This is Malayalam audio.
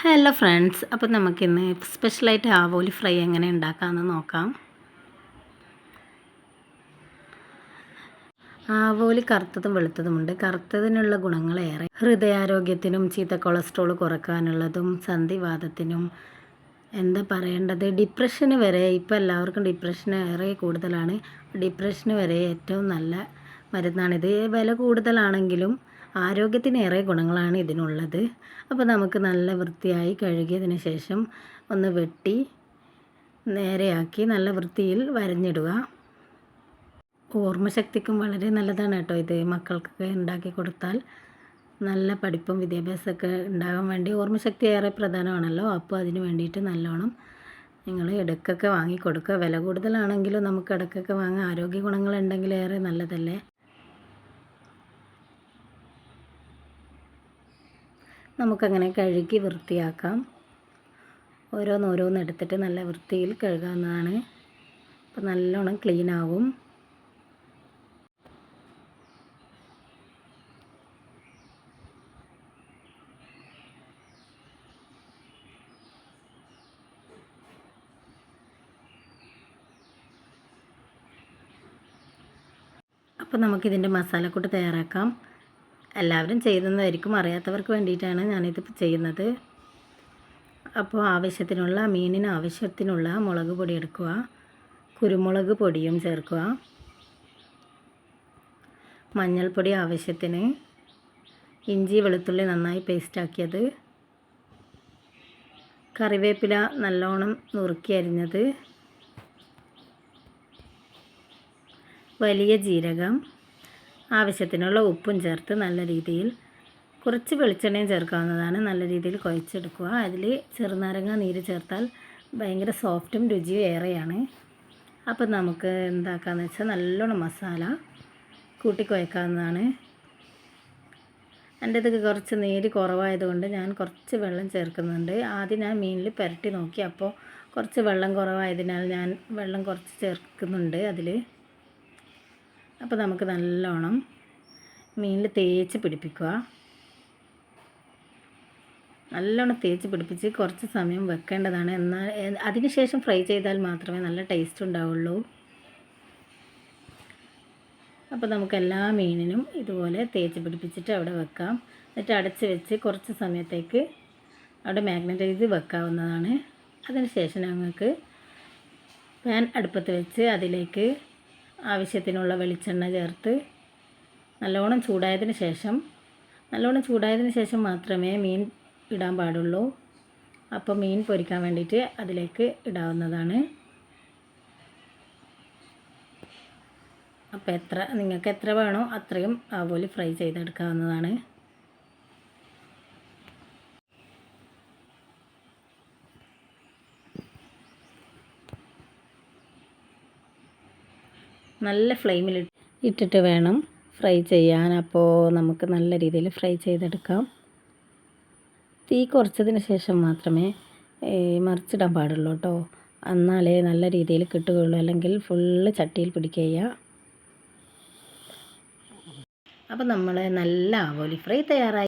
ഹലോ ഫ്രണ്ട്സ്, അപ്പോൾ നമുക്കിന്ന് സ്പെഷ്യലായിട്ട് ആവോലി ഫ്രൈ എങ്ങനെ ഉണ്ടാക്കാമെന്ന് നോക്കാം. ആവോലി കറുത്തതും വെളുത്തതുമുണ്ട്. കറുത്തതിനുള്ള ഗുണങ്ങളേറെ. ഹൃദയാരോഗ്യത്തിനും ചീത്ത കൊളസ്ട്രോൾ കുറക്കാനുള്ളതും സന്ധിവാതത്തിനും എന്താ പറയേണ്ടത്, ഡിപ്രഷന് വരെ, ഇപ്പോൾ എല്ലാവർക്കും ഡിപ്രഷൻ ഏറെ കൂടുതലാണ്. ഡിപ്രഷന് വരെ ഏറ്റവും നല്ല മരുന്നാണിത്. വില കൂടുതലാണെങ്കിലും ആരോഗ്യത്തിനേറെ ഗുണങ്ങളാണ് ഇതിനുള്ളത്. അപ്പോൾ നമുക്ക് നല്ല വൃത്തിയായി കഴുകിയതിന് ശേഷം ഒന്ന് വെട്ടി നേരെയാക്കി നല്ല വൃത്തിയിൽ വരഞ്ഞിടുക. ഓർമ്മശക്തിക്കും വളരെ നല്ലതാണ് കേട്ടോ ഇത്. മക്കൾക്കൊക്കെ ഉണ്ടാക്കി കൊടുത്താൽ നല്ല പഠിപ്പും വിദ്യാഭ്യാസമൊക്കെ ഉണ്ടാകാൻ വേണ്ടി ഓർമ്മശക്തി ഏറെ പ്രധാനമാണല്ലോ. അപ്പോൾ അതിന് വേണ്ടിയിട്ട് നല്ലോണം നിങ്ങൾ ഇടയ്ക്കൊക്കെ വാങ്ങിക്കൊടുക്കുക. വില കൂടുതലാണെങ്കിലും നമുക്ക് ഇടയ്ക്കൊക്കെ വാങ്ങാൻ. ആരോഗ്യ ഗുണങ്ങളുണ്ടെങ്കിൽ ഏറെ നല്ലതല്ലേ. നമുക്കങ്ങനെ കഴുകി വൃത്തിയാക്കാം. ഓരോന്നോരോന്ന് എടുത്തിട്ട് നല്ല വൃത്തിയിൽ കഴുകാവുന്നതാണ്. അപ്പോൾ നല്ലോണം ക്ലീനാവും. അപ്പോൾ നമുക്കിതിൻ്റെ മസാലക്കൂട്ട് തയ്യാറാക്കാം. എല്ലാവരും ചെയ്യുന്നതായിരിക്കും, അറിയാത്തവർക്ക് വേണ്ടിയിട്ടാണ് ഞാനിത് ചെയ്യുന്നത്. അപ്പോൾ മീനിന് ആവശ്യത്തിനുള്ള മുളക് പൊടി എടുക്കുക. കുരുമുളക് പൊടിയും ചേർക്കുക. മഞ്ഞൾപ്പൊടി ആവശ്യത്തിന്. ഇഞ്ചി വെളുത്തുള്ളി നന്നായി പേസ്റ്റാക്കിയത്. കറിവേപ്പില നല്ലോണം നുറുക്കി അരിഞ്ഞത്. വലിയ ജീരകം, ആവശ്യത്തിനുള്ള ഉപ്പും ചേർത്ത് നല്ല രീതിയിൽ, കുറച്ച് വെളിച്ചെണ്ണയും ചേർക്കാവുന്നതാണ്, നല്ല രീതിയിൽ കുഴച്ചെടുക്കുക. അതിൽ ചെറുനാരങ്ങ നീര് ചേർത്താൽ ഭയങ്കര സോഫ്റ്റും രുചിയും ഏറെയാണ്. അപ്പോൾ നമുക്ക് എന്താക്കാമെന്ന് വെച്ചാൽ നല്ലോണം മസാല കൂട്ടി കുഴക്കാവുന്നതാണ്. എൻ്റെ ഇത് കുറച്ച് നീര് കുറവായതുകൊണ്ട് ഞാൻ കുറച്ച് വെള്ളം ചേർക്കുന്നുണ്ട്. ആദ്യം ഞാൻ മീനിൽ പുരട്ടി നോക്കി, അപ്പോൾ കുറച്ച് വെള്ളം കുറവായതിനാൽ ഞാൻ വെള്ളം കുറച്ച് ചേർക്കുന്നുണ്ട് അതിൽ. അപ്പോൾ നമുക്ക് നല്ലോണം മീനിൽ തേച്ച് പിടിപ്പിക്കുക. നല്ലോണം തേച്ച് പിടിപ്പിച്ച് കുറച്ച് സമയം വെക്കേണ്ടതാണ്. എന്നാൽ അതിന് ശേഷം ഫ്രൈ ചെയ്താൽ മാത്രമേ നല്ല ടേസ്റ്റ് ഉണ്ടാവുള്ളൂ. അപ്പോൾ നമുക്ക് എല്ലാ മീനിനും ഇതുപോലെ തേച്ച് പിടിപ്പിച്ചിട്ട് അവിടെ വെക്കാം. എന്നിട്ട് അടച്ച് വെച്ച് കുറച്ച് സമയത്തേക്ക് അവിടെ മാഗ്നറ്റ് ചെയ്ത് വെക്കാവുന്നതാണ്. അതിന് ശേഷം ഞങ്ങൾക്ക് പാൻ അടുപ്പത്ത് വെച്ച് അതിലേക്ക് ആവശ്യത്തിനുള്ള വെളിച്ചെണ്ണ ചേർത്ത് നല്ലോണം ചൂടായതിന് ശേഷം മാത്രമേ മീൻ ഇടാൻ പാടുള്ളൂ. അപ്പോൾ മീൻ പൊരിക്കാൻ വേണ്ടിയിട്ട് അതിലേക്ക് ഇടാവുന്നതാണ്. അപ്പോൾ നിങ്ങൾക്ക് എത്ര വേണോ അത്രയും ആവോലി ഫ്രൈ ചെയ്തെടുക്കാവുന്നതാണ്. നല്ല ഫ്ലെയിമിൽ ഇട്ടിട്ട് വേണം ഫ്രൈ ചെയ്യാൻ. അപ്പോൾ നമുക്ക് നല്ല രീതിയിൽ ഫ്രൈ ചെയ്തെടുക്കാം. തീ കുറച്ചതിന് ശേഷം മാത്രമേ മറിച്ചിടാൻ പാടുള്ളൂ കേട്ടോ. എന്നാലേ നല്ല രീതിയിൽ കിട്ടുകയുള്ളൂ, അല്ലെങ്കിൽ ഫുള്ള് ചട്ടിയിൽ പിടിക്കുക. അപ്പോൾ നമ്മൾ നല്ല ആവോലി ഫ്രൈ തയ്യാറായി.